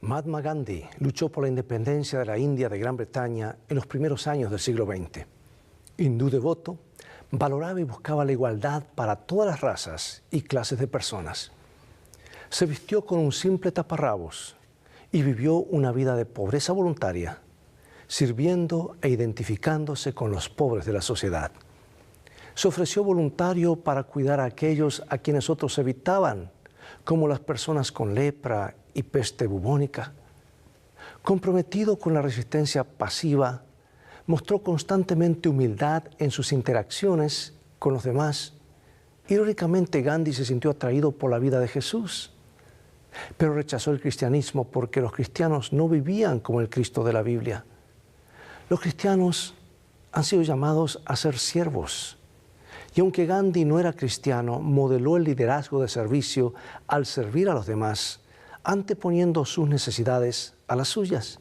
Mahatma Gandhi luchó por la independencia de la India de Gran Bretaña en los primeros años del siglo XX. Hindú devoto, valoraba y buscaba la igualdad para todas las razas y clases de personas. Se vistió con un simple taparrabos y vivió una vida de pobreza voluntaria, sirviendo e identificándose con los pobres de la sociedad. Se ofreció voluntario para cuidar a aquellos a quienes otros evitaban, como las personas con lepra y peste bubónica. Comprometido con la resistencia pasiva, mostró constantemente humildad en sus interacciones con los demás. Irónicamente, Gandhi se sintió atraído por la vida de Jesús, pero rechazó el cristianismo porque los cristianos no vivían como el Cristo de la Biblia. Los cristianos han sido llamados a ser siervos. Y aunque Gandhi no era cristiano, modeló el liderazgo de servicio al servir a los demás, anteponiendo sus necesidades a las suyas.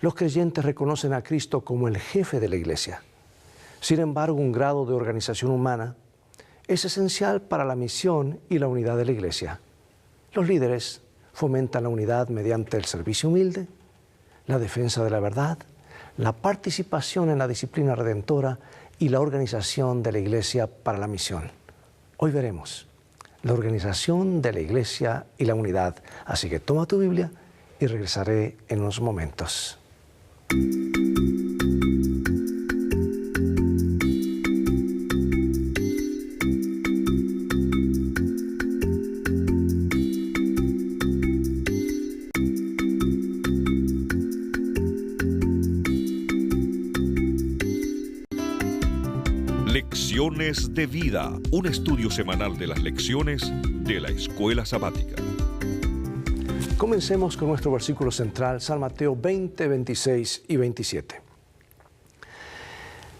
Los creyentes reconocen a Cristo como el jefe de la iglesia. Sin embargo, un grado de organización humana es esencial para la misión y la unidad de la iglesia. Los líderes fomentan la unidad mediante el servicio humilde, la defensa de la verdad, la participación en la disciplina redentora y la organización de la iglesia para la misión. Hoy veremos la organización de la iglesia y la unidad. Así que toma tu Biblia y regresaré en unos momentos. Lecciones de Vida, un estudio semanal de las lecciones de la Escuela Sabática. Comencemos con nuestro versículo central, San Mateo 20, 26 y 27.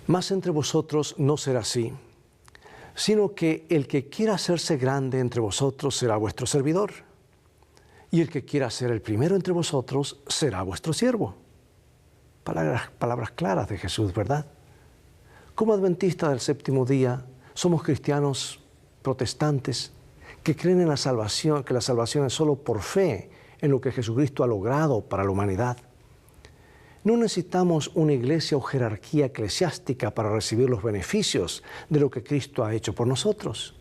Mas entre vosotros no será así, sino que el que quiera hacerse grande entre vosotros será vuestro servidor, y el que quiera ser el primero entre vosotros será vuestro siervo. Palabras claras de Jesús, ¿verdad? Como adventistas del séptimo día, somos cristianos protestantes que creen en la salvación, que la salvación es solo por fe en lo que Jesucristo ha logrado para la humanidad. No necesitamos una iglesia o jerarquía eclesiástica para recibir los beneficios de lo que Cristo ha hecho por nosotros.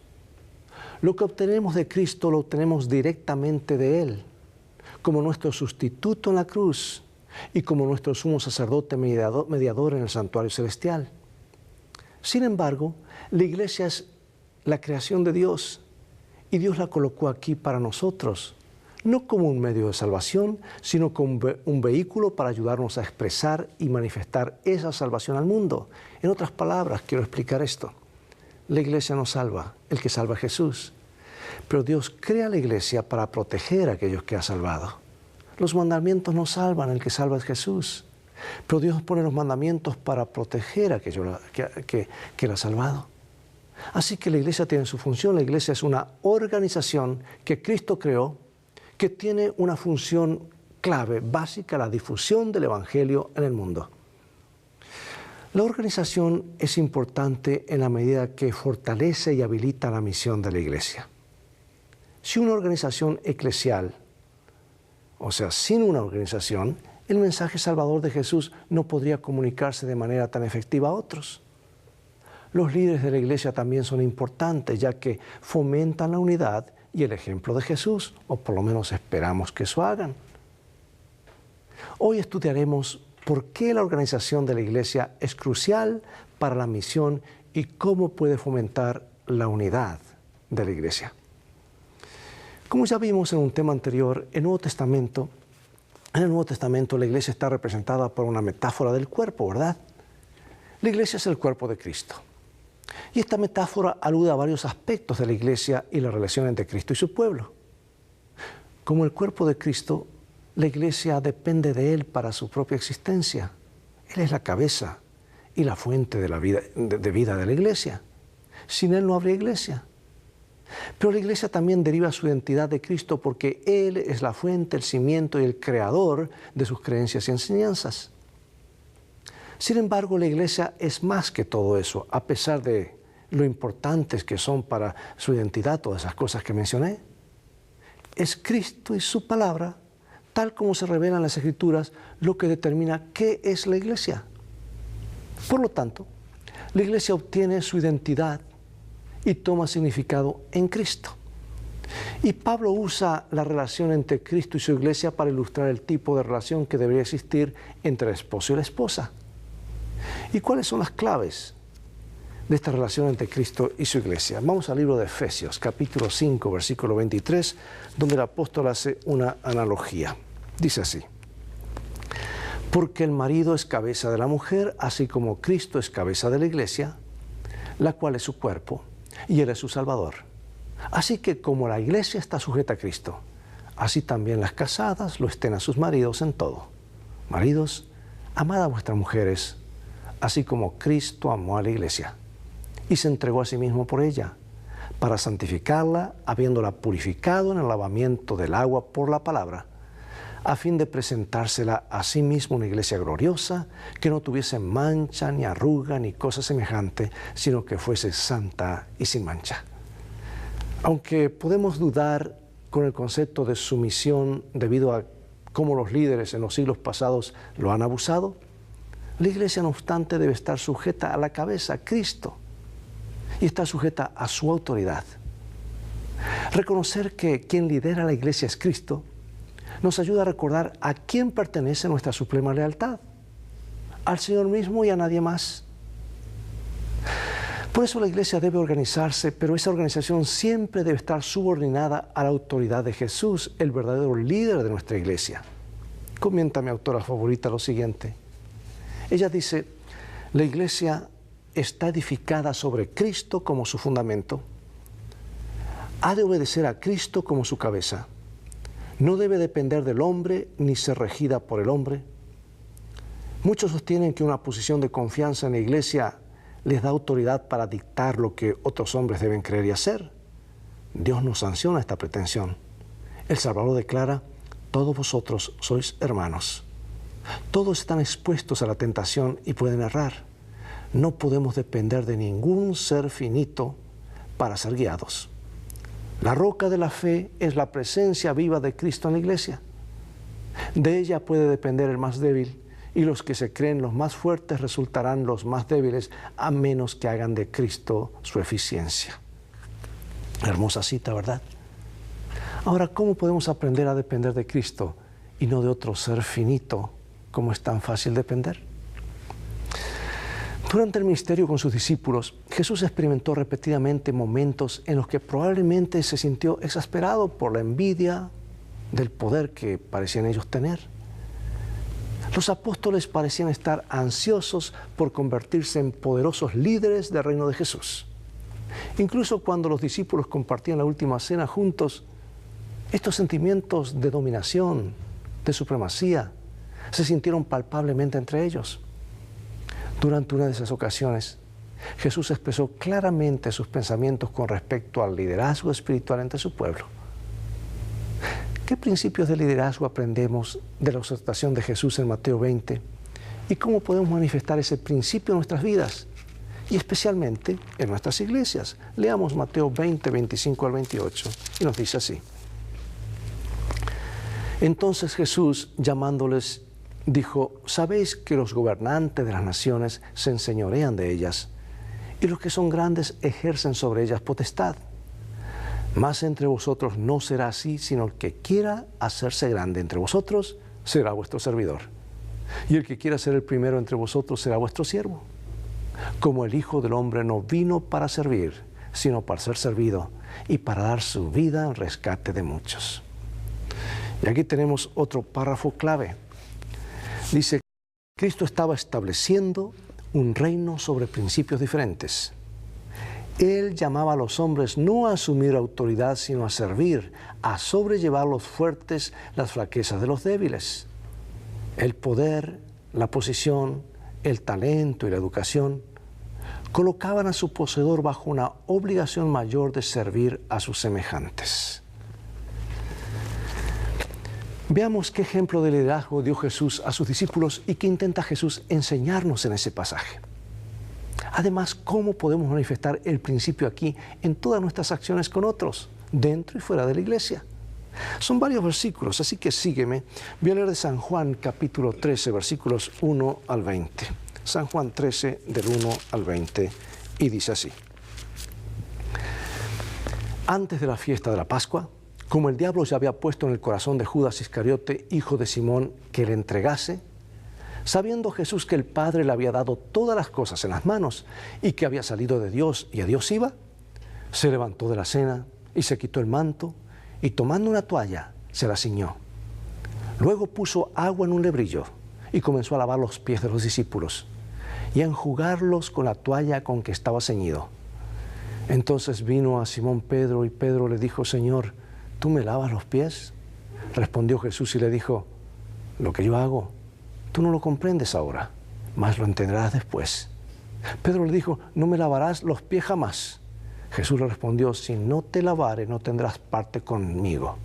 Lo que obtenemos de Cristo lo obtenemos directamente de Él, como nuestro sustituto en la cruz y como nuestro sumo sacerdote mediador en el santuario celestial. Sin embargo, la iglesia es la creación de Dios y Dios la colocó aquí para nosotros, no como un medio de salvación, sino como un vehículo para ayudarnos a expresar y manifestar esa salvación al mundo. En otras palabras, quiero explicar esto. La iglesia no salva, el que salva es Jesús. Pero Dios crea la iglesia para proteger a aquellos que ha salvado. Los mandamientos no salvan, el que salva es Jesús. Pero Dios pone los mandamientos para proteger a aquellos que Él ha salvado. Así que la iglesia tiene su función. La iglesia es una organización que Cristo creó, que tiene una función clave, básica, la difusión del Evangelio en el mundo. La organización es importante en la medida que fortalece y habilita la misión de la iglesia. Si una organización eclesial, o sea, sin una organización, el mensaje salvador de Jesús no podría comunicarse de manera tan efectiva a otros. Los líderes de la iglesia también son importantes, ya que fomentan la unidad y el ejemplo de Jesús, o por lo menos esperamos que eso hagan. Hoy estudiaremos por qué la organización de la iglesia es crucial para la misión y cómo puede fomentar la unidad de la iglesia. Como ya vimos en un tema anterior, en el Nuevo Testamento la iglesia está representada por una metáfora del cuerpo, ¿verdad? La iglesia es el cuerpo de Cristo. Y esta metáfora alude a varios aspectos de la iglesia y la relación entre Cristo y su pueblo. Como el cuerpo de Cristo, la iglesia depende de Él para su propia existencia. Él es la cabeza y la fuente de la vida de la iglesia. Sin Él no habría iglesia. Pero la iglesia también deriva su identidad de Cristo porque Él es la fuente, el cimiento y el creador de sus creencias y enseñanzas. Sin embargo, la iglesia es más que todo eso, a pesar de lo importantes que son para su identidad todas esas cosas que mencioné. Es Cristo y su palabra tal como se revela en las Escrituras, lo que determina qué es la iglesia. Por lo tanto, la iglesia obtiene su identidad y toma significado en Cristo. Y Pablo usa la relación entre Cristo y su iglesia para ilustrar el tipo de relación que debería existir entre el esposo y la esposa. ¿Y cuáles son las claves de esta relación entre Cristo y su iglesia? Vamos al libro de Efesios, capítulo 5, versículo 23, donde el apóstol hace una analogía. Dice así: porque el marido es cabeza de la mujer, así como Cristo es cabeza de la iglesia, la cual es su cuerpo, y Él es su Salvador. Así que como la iglesia está sujeta a Cristo, así también las casadas lo estén a sus maridos en todo. Maridos, amad a vuestras mujeres, así como Cristo amó a la iglesia, y se entregó a sí mismo por ella, para santificarla, habiéndola purificado en el lavamiento del agua por la palabra, a fin de presentársela a sí mismo una iglesia gloriosa, que no tuviese mancha, ni arruga, ni cosa semejante, sino que fuese santa y sin mancha. Aunque podemos dudar con el concepto de sumisión debido a cómo los líderes en los siglos pasados lo han abusado, la iglesia, no obstante, debe estar sujeta a la cabeza, a Cristo, y está sujeta a su autoridad. Reconocer que quien lidera la iglesia es Cristo nos ayuda a recordar a quién pertenece nuestra suprema lealtad: al Señor mismo y a nadie más. Por eso la iglesia debe organizarse, pero esa organización siempre debe estar subordinada a la autoridad de Jesús, el verdadero líder de nuestra iglesia. Comenta mi autora favorita lo siguiente. Ella dice: la iglesia está edificada sobre Cristo como su fundamento, ha de obedecer a Cristo como su cabeza, no debe depender del hombre ni ser regida por el hombre. Muchos sostienen que una posición de confianza en la iglesia les da autoridad para dictar lo que otros hombres deben creer y hacer. Dios no sanciona esta pretensión. El Salvador declara: todos vosotros sois hermanos. Todos están expuestos a la tentación y pueden errar. No podemos depender de ningún ser finito para ser guiados. La roca de la fe es la presencia viva de Cristo en la iglesia. De ella puede depender el más débil, y los que se creen los más fuertes resultarán los más débiles, a menos que hagan de Cristo su eficiencia. Hermosa cita, ¿verdad? Ahora, ¿cómo podemos aprender a depender de Cristo y no de otro ser finito, como es tan fácil depender? Durante el ministerio con sus discípulos, Jesús experimentó repetidamente momentos en los que probablemente se sintió exasperado por la envidia del poder que parecían ellos tener. Los apóstoles parecían estar ansiosos por convertirse en poderosos líderes del reino de Jesús. Incluso cuando los discípulos compartían la última cena juntos, estos sentimientos de dominación, de supremacía, se sintieron palpablemente entre ellos. Durante una de esas ocasiones, Jesús expresó claramente sus pensamientos con respecto al liderazgo espiritual entre su pueblo. ¿Qué principios de liderazgo aprendemos de la exhortación de Jesús en Mateo 20? ¿Y cómo podemos manifestar ese principio en nuestras vidas? Y especialmente en nuestras iglesias. Leamos Mateo 20, 25 al 28, y nos dice así. Entonces Jesús, llamándoles, dijo: sabéis que los gobernantes de las naciones se enseñorean de ellas, y los que son grandes ejercen sobre ellas potestad. Mas entre vosotros no será así, sino el que quiera hacerse grande entre vosotros será vuestro servidor. Y el que quiera ser el primero entre vosotros será vuestro siervo. Como el Hijo del Hombre no vino para servir, sino para ser servido, y para dar su vida en rescate de muchos. Y aquí tenemos otro párrafo clave. Dice: Cristo estaba estableciendo un reino sobre principios diferentes. Él llamaba a los hombres no a asumir autoridad, sino a servir, a sobrellevar a los fuertes las flaquezas de los débiles. El poder, la posición, el talento y la educación colocaban a su poseedor bajo una obligación mayor de servir a sus semejantes. Veamos qué ejemplo de liderazgo dio Jesús a sus discípulos y qué intenta Jesús enseñarnos en ese pasaje. Además, ¿cómo podemos manifestar el principio aquí en todas nuestras acciones con otros, dentro y fuera de la iglesia? Son varios versículos, así que sígueme. Voy a leer de San Juan capítulo 13, versículos 1 al 20. San Juan 13, del 1 al 20, y dice así. Antes de la fiesta de la Pascua, como el diablo ya había puesto en el corazón de Judas Iscariote, hijo de Simón, que le entregase, sabiendo Jesús que el Padre le había dado todas las cosas en las manos y que había salido de Dios y a Dios iba, se levantó de la cena y se quitó el manto y tomando una toalla se la ciñó. Luego puso agua en un lebrillo y comenzó a lavar los pies de los discípulos y a enjugarlos con la toalla con que estaba ceñido. Entonces vino a Simón Pedro y Pedro le dijo: Señor, ¿tú me lavas los pies? Respondió Jesús y le dijo: lo que yo hago, tú no lo comprendes ahora, mas lo entenderás después. Pedro le dijo: no me lavarás los pies jamás. Jesús le respondió: si no te lavare, no tendrás parte conmigo.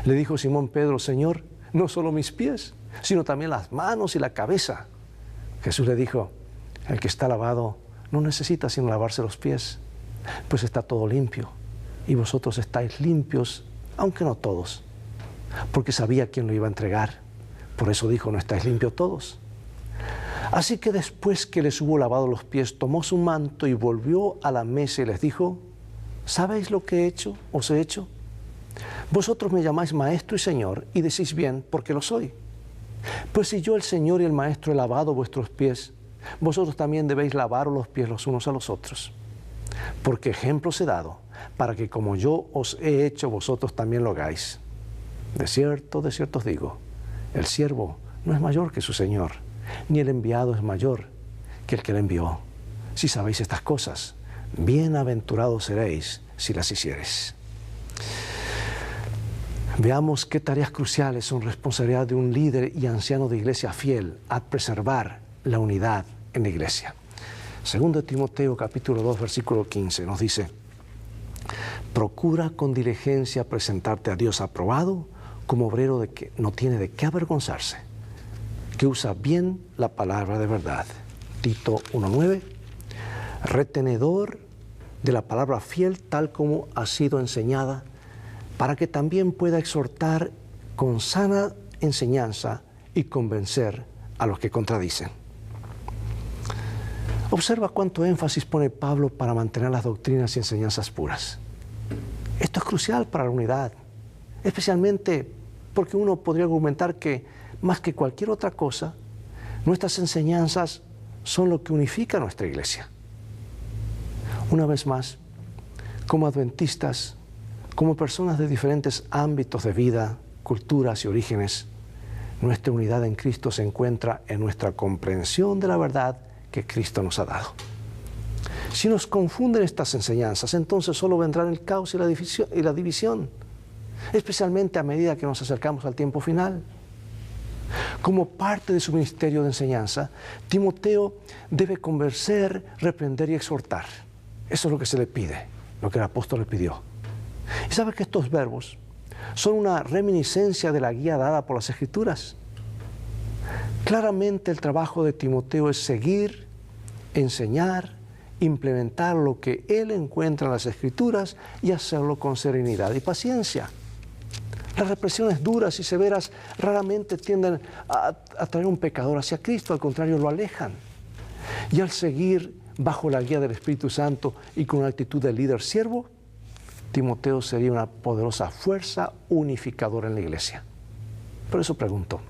Le dijo Simón Pedro: Señor, no solo mis pies, sino también las manos y la cabeza. Jesús le dijo: el que está lavado no necesita sino lavarse los pies, pues está todo limpio, y vosotros estáis limpios, aunque no todos, porque sabía quién lo iba a entregar. Por eso dijo: no estáis limpios todos. Así que después que les hubo lavado los pies, tomó su manto y volvió a la mesa y les dijo: ¿sabéis lo que os he hecho? Vosotros me llamáis Maestro y Señor, y decís bien, porque lo soy. Pues si yo, el Señor y el Maestro, he lavado vuestros pies, vosotros también debéis lavaros los pies los unos a los otros. Porque ejemplos he dado, para que como yo os he hecho, vosotros también lo hagáis. De cierto os digo, el siervo no es mayor que su Señor, ni el enviado es mayor que el que le envió. Si sabéis estas cosas, bienaventurados seréis si las hiciereis. Veamos qué tareas cruciales son responsabilidad de un líder y anciano de iglesia fiel a preservar la unidad en la iglesia. Segundo Timoteo capítulo 2, versículo 15 nos dice: procura con diligencia presentarte a Dios aprobado, como obrero de que no tiene de qué avergonzarse, que usa bien la palabra de verdad. Tito 1:9, retenedor de la palabra fiel tal como ha sido enseñada, para que también pueda exhortar con sana enseñanza y convencer a los que contradicen. Observa cuánto énfasis pone Pablo para mantener las doctrinas y enseñanzas puras. Esto es crucial para la unidad, especialmente porque uno podría argumentar que, más que cualquier otra cosa, nuestras enseñanzas son lo que unifica a nuestra iglesia. Una vez más, como adventistas, como personas de diferentes ámbitos de vida, culturas y orígenes, nuestra unidad en Cristo se encuentra en nuestra comprensión de la verdad que Cristo nos ha dado. Si nos confunden estas enseñanzas, entonces solo vendrán el caos y la división, especialmente a medida que nos acercamos al tiempo final. Como parte de su ministerio de enseñanza, Timoteo debe convencer, reprender y exhortar. Eso es lo que se le pide, lo que el apóstol le pidió. Y sabe que estos verbos son una reminiscencia de la guía dada por las Escrituras. Claramente el trabajo de Timoteo es seguir, enseñar, implementar lo que él encuentra en las Escrituras y hacerlo con serenidad y paciencia. Las represiones duras y severas raramente tienden a traer un pecador hacia Cristo, al contrario, lo alejan. Y al seguir bajo la guía del Espíritu Santo y con una actitud de líder siervo, Timoteo sería una poderosa fuerza unificadora en la iglesia. Por eso pregunto,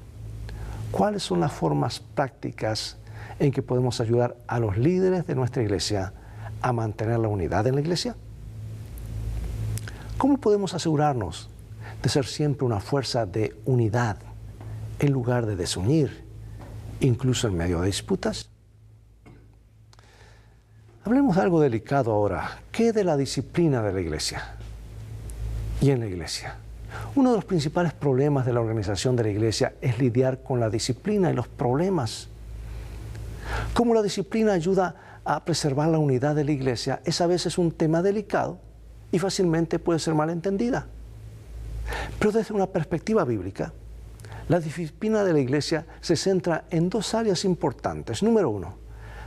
¿cuáles son las formas prácticas en que podemos ayudar a los líderes de nuestra iglesia a mantener la unidad en la iglesia? ¿Cómo podemos asegurarnos de ser siempre una fuerza de unidad en lugar de desunir, incluso en medio de disputas? Hablemos de algo delicado ahora. ¿Qué de la disciplina de la iglesia y en la iglesia? Uno de los principales problemas de la organización de la iglesia es lidiar con la disciplina y los problemas. Cómo la disciplina ayuda a preservar la unidad de la iglesia es a veces un tema delicado y fácilmente puede ser malentendida. Pero desde una perspectiva bíblica, la disciplina de la iglesia se centra en dos áreas importantes. Número uno,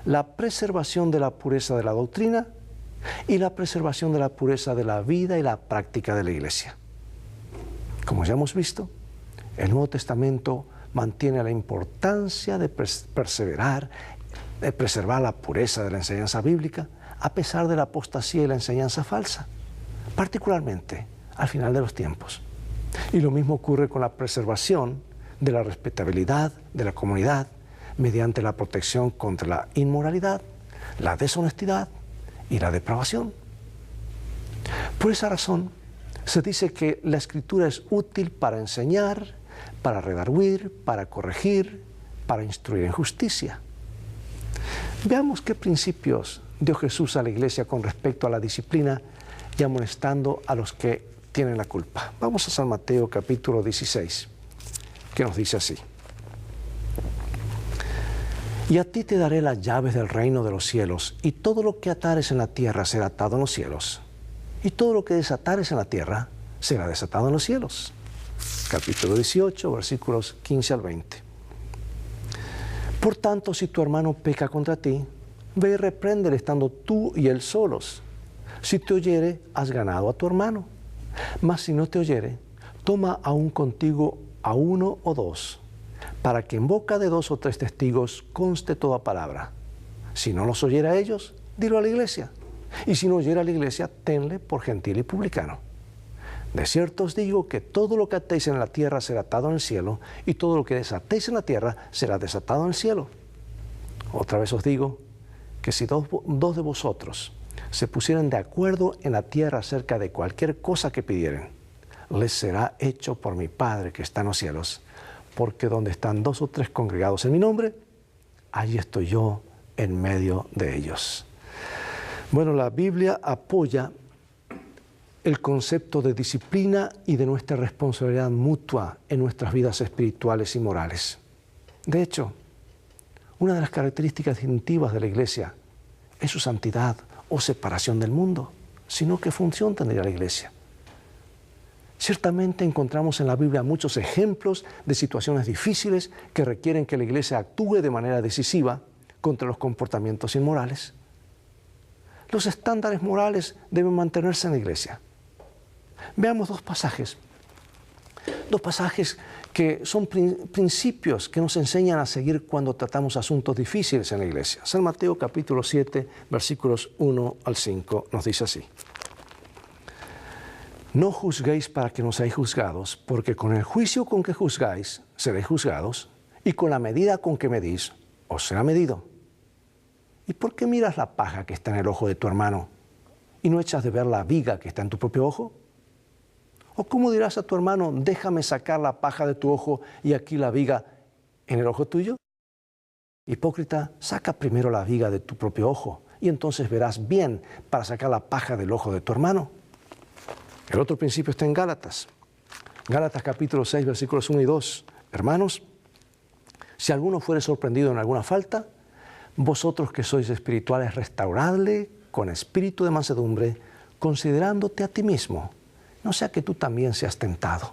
la preservación de la pureza de la doctrina y la preservación de la pureza de la vida y la práctica de la iglesia. Como ya hemos visto, el Nuevo Testamento mantiene la importancia de perseverar, de preservar la pureza de la enseñanza bíblica, a pesar de la apostasía y la enseñanza falsa, particularmente al final de los tiempos. Y lo mismo ocurre con la preservación de la respetabilidad de la comunidad mediante la protección contra la inmoralidad, la deshonestidad y la depravación. Por esa razón, se dice que la Escritura es útil para enseñar, para redarguir, para corregir, para instruir en justicia. Veamos qué principios dio Jesús a la iglesia con respecto a la disciplina y amonestando a los que tienen la culpa. Vamos a San Mateo capítulo 16, que nos dice así. Y a ti te daré las llaves del reino de los cielos, y todo lo que atares en la tierra será atado en los cielos, y todo lo que desatares en la tierra será desatado en los cielos. Capítulo 18, versículos 15 al 20. Por tanto, si tu hermano peca contra ti, ve y repréndele estando tú y él solos. Si te oyere, has ganado a tu hermano. Mas si no te oyere, toma aún contigo a uno o dos, para que en boca de 2 o 3 testigos conste toda palabra. Si no los oyera a ellos, dilo a la iglesia. Y si no oyera a la iglesia, tenle por gentil y publicano. De cierto os digo que todo lo que atéis en la tierra será atado en el cielo, y todo lo que desatéis en la tierra será desatado en el cielo. Otra vez os digo que si dos de vosotros se pusieran de acuerdo en la tierra acerca de cualquier cosa que pidieren, les será hecho por mi Padre que está en los cielos, porque donde están 2 o 3 congregados en mi nombre, allí estoy yo en medio de ellos. Bueno, la Biblia apoya el concepto de disciplina y de nuestra responsabilidad mutua en nuestras vidas espirituales y morales. De hecho, una de las características distintivas de la iglesia es su santidad o separación del mundo, sino qué función tendría la iglesia. Ciertamente encontramos en la Biblia muchos ejemplos de situaciones difíciles que requieren que la iglesia actúe de manera decisiva contra los comportamientos inmorales. Los estándares morales deben mantenerse en la iglesia. Veamos dos pasajes que son principios que nos enseñan a seguir cuando tratamos asuntos difíciles en la iglesia. San Mateo capítulo 7, versículos 1 al 5 nos dice así. No juzguéis para que no seáis juzgados, porque con el juicio con que juzgáis seréis juzgados, y con la medida con que medís os será medido. ¿Y por qué miras la paja que está en el ojo de tu hermano y no echas de ver la viga que está en tu propio ojo? ¿O cómo dirás a tu hermano, déjame sacar la paja de tu ojo y aquí la viga en el ojo tuyo? Hipócrita, saca primero la viga de tu propio ojo y entonces verás bien para sacar la paja del ojo de tu hermano. El otro principio está en Gálatas. Gálatas capítulo 6, versículos 1 y 2. Hermanos, si alguno fuere sorprendido en alguna falta, vosotros que sois espirituales, restauradle con espíritu de mansedumbre, considerándote a ti mismo, no sea que tú también seas tentado.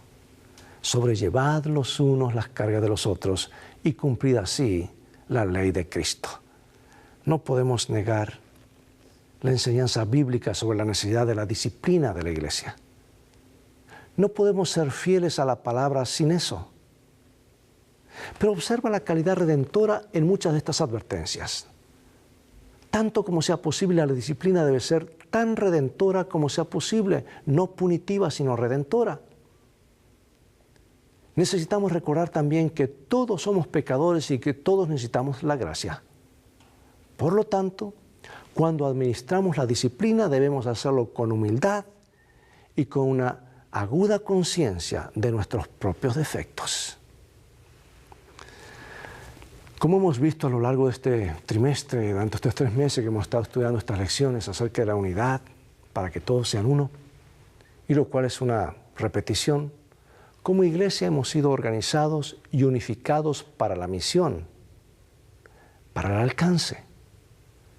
Sobrellevad los unos las cargas de los otros y cumplid así la ley de Cristo. No podemos negar la enseñanza bíblica sobre la necesidad de la disciplina de la iglesia. No podemos ser fieles a la palabra sin eso. Pero observa la calidad redentora en muchas de estas advertencias. Tanto como sea posible, la disciplina debe ser tan redentora como sea posible, no punitiva, sino redentora. Necesitamos recordar también que todos somos pecadores y que todos necesitamos la gracia. Por lo tanto, cuando administramos la disciplina debemos hacerlo con humildad y con una aguda conciencia de nuestros propios defectos. Como hemos visto a lo largo de este trimestre, durante estos 3 meses que hemos estado estudiando estas lecciones acerca de la unidad, para que todos sean uno, y lo cual es una repetición, como iglesia hemos sido organizados y unificados para la misión, para el alcance.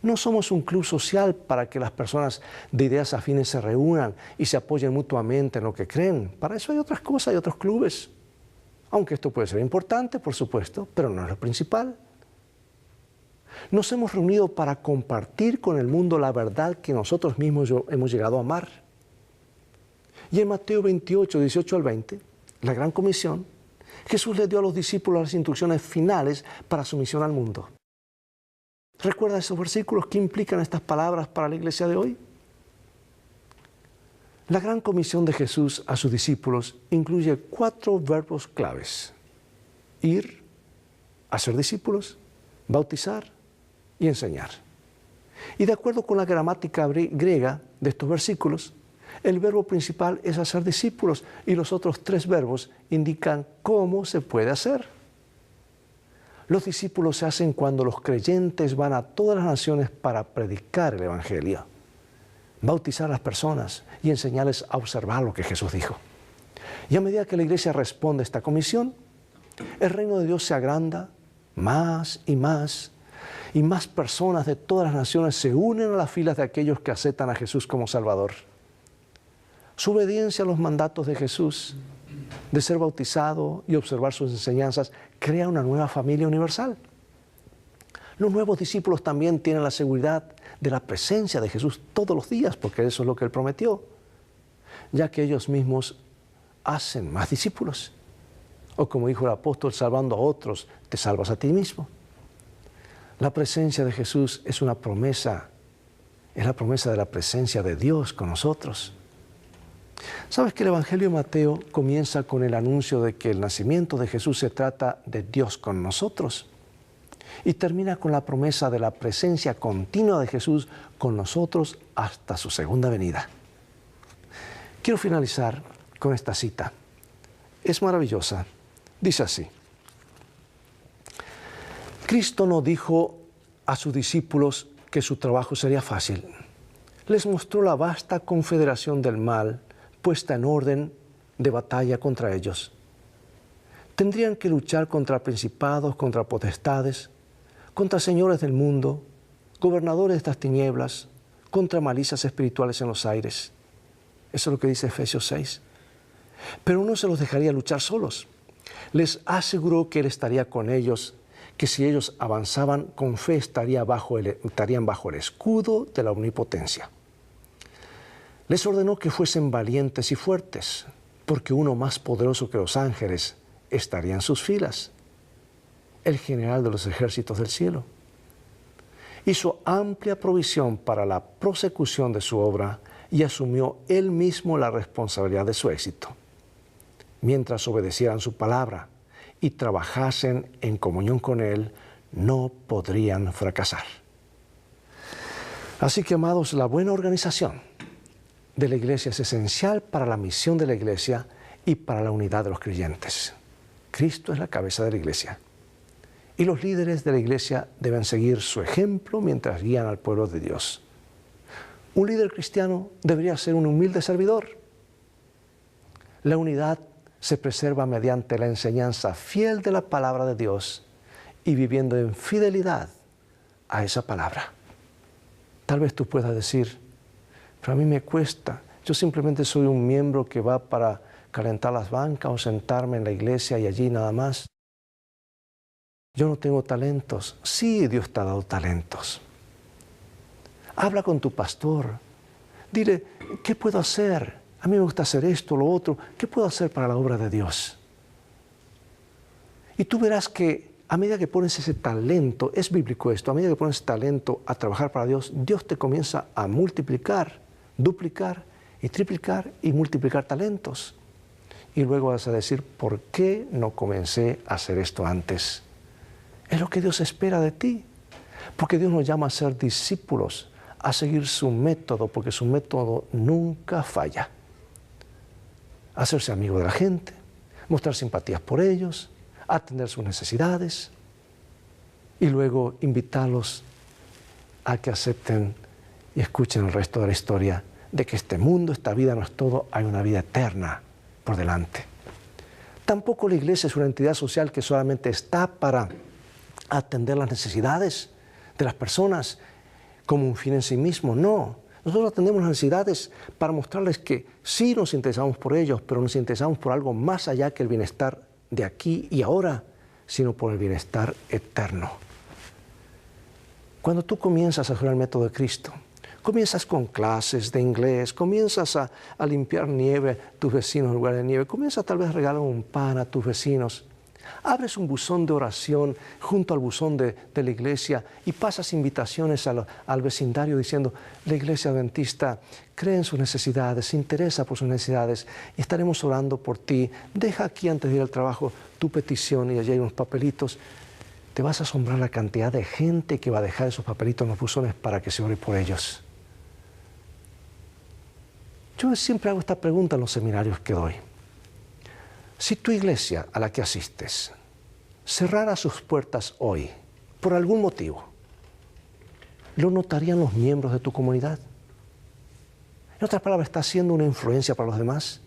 No somos un club social para que las personas de ideas afines se reúnan y se apoyen mutuamente en lo que creen. Para eso hay otras cosas, hay otros clubes. Aunque esto puede ser importante, por supuesto, pero no es lo principal. Nos hemos reunido para compartir con el mundo la verdad que nosotros mismos hemos llegado a amar. Y en Mateo 28, 18 al 20, la gran comisión, Jesús le dio a los discípulos las instrucciones finales para su misión al mundo. ¿Recuerda esos versículos? ¿Qué implican estas palabras para la iglesia de hoy? La gran comisión de Jesús a sus discípulos incluye 4 verbos claves: ir, hacer discípulos, bautizar y enseñar. Y de acuerdo con la gramática griega de estos versículos, el verbo principal es hacer discípulos y los otros 3 verbos indican cómo se puede hacer. Los discípulos se hacen cuando los creyentes van a todas las naciones para predicar el Evangelio, bautizar a las personas y enseñarles a observar lo que Jesús dijo. Y a medida que la iglesia responde a esta comisión, el reino de Dios se agranda más y más personas de todas las naciones se unen a las filas de aquellos que aceptan a Jesús como Salvador. Su obediencia a los mandatos de Jesús, de ser bautizado y observar sus enseñanzas, crea una nueva familia universal. Los nuevos discípulos también tienen la seguridad de la presencia de Jesús todos los días, porque eso es lo que Él prometió, ya que ellos mismos hacen más discípulos. O como dijo el apóstol, salvando a otros, te salvas a ti mismo. La presencia de Jesús es una promesa, es la promesa de la presencia de Dios con nosotros. ¿Sabes que el Evangelio de Mateo comienza con el anuncio de que el nacimiento de Jesús se trata de Dios con nosotros? Y termina con la promesa de la presencia continua de Jesús con nosotros hasta su segunda venida. Quiero finalizar con esta cita. Es maravillosa. Dice así: Cristo no dijo a sus discípulos que su trabajo sería fácil. Les mostró la vasta confederación del mal puesta en orden de batalla contra ellos. Tendrían que luchar contra principados, contra potestades, contra señores del mundo, gobernadores de estas tinieblas, contra malicias espirituales en los aires. Eso es lo que dice Efesios 6. Pero no se los dejaría luchar solos. Les aseguró que Él estaría con ellos, que si ellos avanzaban con fe estarían bajo el escudo de la omnipotencia. Les ordenó que fuesen valientes y fuertes, porque uno más poderoso que los ángeles estaría en sus filas, el general de los ejércitos del cielo. Hizo amplia provisión para la prosecución de su obra y asumió Él mismo la responsabilidad de su éxito. Mientras obedecieran su palabra y trabajasen en comunión con Él, no podrían fracasar. Así que, amados, la buena organización de la iglesia es esencial para la misión de la iglesia y para la unidad de los creyentes. Cristo es la cabeza de la iglesia. Y los líderes de la iglesia deben seguir su ejemplo mientras guían al pueblo de Dios. Un líder cristiano debería ser un humilde servidor. La unidad se preserva mediante la enseñanza fiel de la palabra de Dios y viviendo en fidelidad a esa palabra. Tal vez tú puedas decir: pero a mí me cuesta, yo simplemente soy un miembro que va para calentar las bancas o sentarme en la iglesia y allí nada más. Yo no tengo talentos. Sí, Dios te ha dado talentos. Habla con tu pastor. Dile: ¿qué puedo hacer? A mí me gusta hacer esto, lo otro. ¿Qué puedo hacer para la obra de Dios? Y tú verás que a medida que pones ese talento, es bíblico esto, a medida que pones talento a trabajar para Dios, Dios te comienza a multiplicar, duplicar y triplicar y multiplicar talentos. Y luego vas a decir: ¿por qué no comencé a hacer esto antes? Es lo que Dios espera de ti, porque Dios nos llama a ser discípulos, a seguir su método, porque su método nunca falla. Hacerse amigo de la gente, mostrar simpatías por ellos, atender sus necesidades y luego invitarlos a que acepten y escuchen el resto de la historia de que este mundo, esta vida no es todo, hay una vida eterna por delante. Tampoco la iglesia es una entidad social que solamente está para atender las necesidades de las personas como un fin en sí mismo. No, nosotros atendemos las necesidades para mostrarles que sí nos interesamos por ellos, pero nos interesamos por algo más allá que el bienestar de aquí y ahora, sino por el bienestar eterno. Cuando tú comienzas a hacer el método de Cristo, Comienzas con clases de inglés, comienzas a limpiar nieve a tus vecinos en lugar de nieve, comienzas tal vez a regalar un pan a tus vecinos. Abres un buzón de oración junto al buzón de la iglesia y pasas invitaciones al vecindario diciendo, la iglesia adventista cree en sus necesidades, se interesa por sus necesidades y estaremos orando por ti. Deja aquí antes de ir al trabajo tu petición y allí hay unos papelitos. Te vas a asombrar la cantidad de gente que va a dejar esos papelitos en los buzones para que se ore por ellos. Yo siempre hago esta pregunta en los seminarios que doy. Si tu iglesia a la que asistes cerrara sus puertas hoy, por algún motivo, ¿lo notarían los miembros de tu comunidad? En otras palabras, ¿está haciendo una influencia para los demás?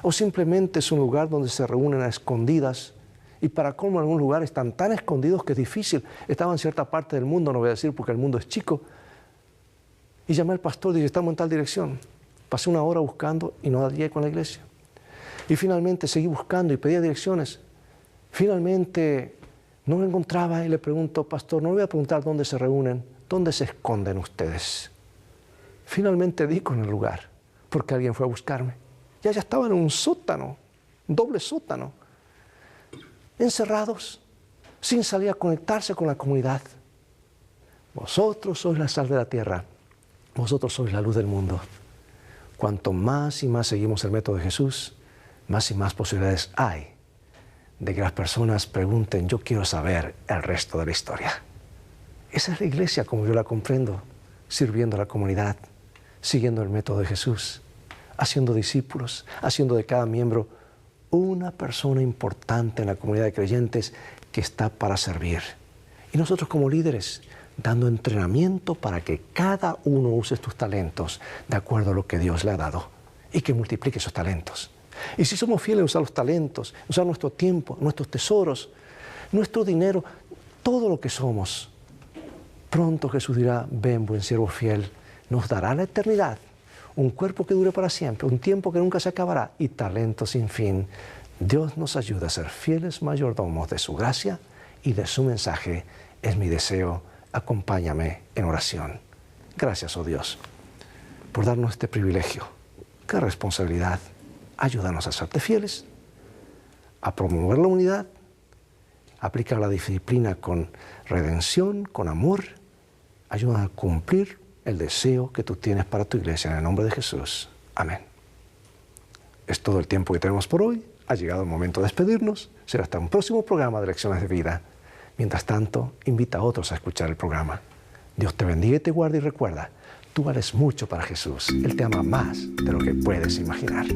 ¿O simplemente es un lugar donde se reúnen a escondidas y para colmo en algún lugar están tan escondidos que es difícil? Estaba en cierta parte del mundo, no voy a decir porque el mundo es chico, y llamé al pastor y dije, estamos en tal dirección. Pasé una hora buscando y no llegué con la iglesia. Y finalmente seguí buscando y pedía direcciones. Finalmente no lo encontraba y le pregunto, pastor, no le voy a preguntar dónde se reúnen, dónde se esconden ustedes. Finalmente di con el lugar, porque alguien fue a buscarme. Ya estaba en un sótano, un doble sótano, encerrados, sin salir a conectarse con la comunidad. Vosotros sois la sal de la tierra, vosotros sois la luz del mundo. Cuanto más y más seguimos el método de Jesús, más y más posibilidades hay de que las personas pregunten, yo quiero saber el resto de la historia. Esa es la iglesia como yo la comprendo, sirviendo a la comunidad, siguiendo el método de Jesús, haciendo discípulos, haciendo de cada miembro una persona importante en la comunidad de creyentes que está para servir. Y nosotros como líderes, dando entrenamiento para que cada uno use sus talentos de acuerdo a lo que Dios le ha dado y que multiplique esos talentos. Y si somos fieles a usar los talentos, usar nuestro tiempo, nuestros tesoros, nuestro dinero, todo lo que somos, pronto Jesús dirá, ven buen siervo fiel, nos dará la eternidad, un cuerpo que dure para siempre, un tiempo que nunca se acabará y talento sin fin. Dios nos ayuda a ser fieles mayordomos de su gracia y de su mensaje. Es mi deseo. Acompáñame en oración. Gracias, oh Dios, por darnos este privilegio. Qué responsabilidad. Ayúdanos a serte fieles, a promover la unidad, a aplicar la disciplina con redención, con amor. Ayúdanos a cumplir el deseo que tú tienes para tu iglesia en el nombre de Jesús. Amén. Es todo el tiempo que tenemos por hoy. Ha llegado el momento de despedirnos. Será hasta un próximo programa de Lecciones de Vida. Mientras tanto, invita a otros a escuchar el programa. Dios te bendiga y te guarde y recuerda, tú vales mucho para Jesús. Él te ama más de lo que puedes imaginar.